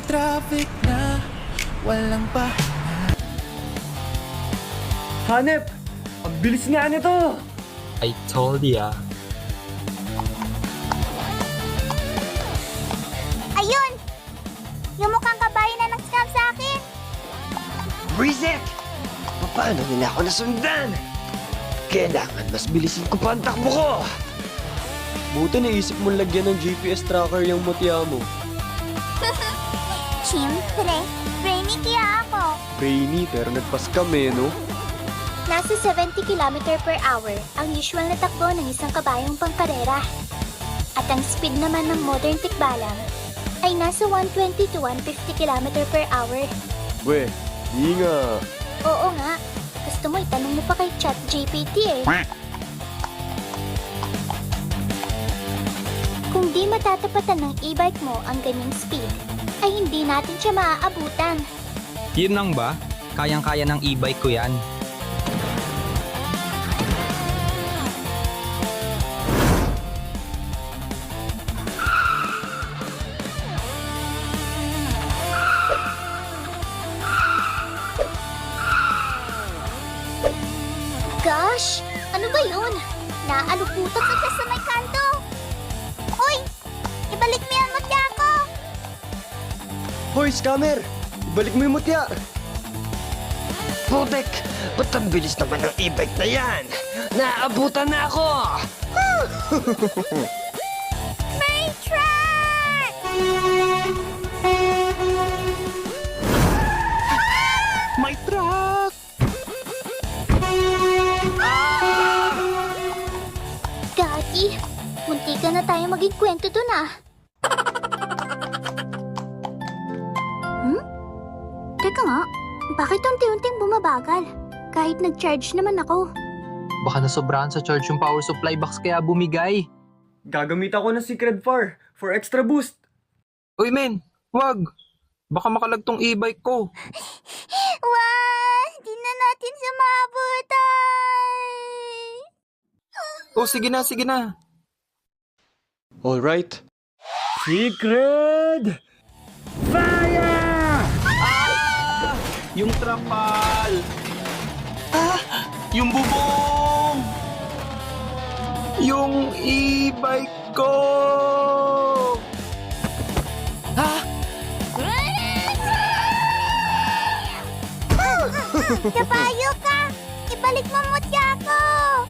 traffic na walang pa. Hanep! Ang bilis nga nito! I told ya. Ayun! Yung mukhang kabayo na nag-scam sa akin. Brizek! Paano nila ako nasundan? Kailangan mas bilisin ko pa ang takbo ko! Buti naisip mong lagyan ng GPS tracker yung mutya mo. Siyempre, brainy kaya ako. Brainy pero nagpas kami, no? Nasa 70 km per hour ang usual na takbo ng isang kabayong pangkarera. At ang speed naman ng modern tikbalang ay nasa 120 to 150 km per hour. We, di nga. Oo nga, gusto mo itanong mo pa kay ChatGPT eh. Kung di matatapatan ng e-bike mo ang ganyang speed, ay hindi natin siya maaabutan. Yun lang ba? Kayang-kaya ng e-bike ko yan. Gosh! Ano ba yun? Naaluputak ka sa may kanto! Hoy! Ibalik mo yan mutya ko! Hoy, scammer! Ibalik mo yung mutya! Putek! Ba't ang bilis naman ng e-bike na yan? Naaabutan na ako! May truck! My truck! Gagi! Munti ka na tayo maging kwento dun ah! Teka nga, bakit unti-unting bumabagal? Kahit nag-charge naman ako. Baka nasobrahan sa charge yung power supply box kaya bumigay. Gagamit ako ng Secret Far for extra boost. Uy men, wag! Baka makalagtong e-bike ko. Wah! Di na natin siya maabutan! Oh, sige na, sige na. Alright. Secret! Fire! Yung trapal! Yung bubong! Yung e-bike ko! Kabayo ka! Ibalik mo mutya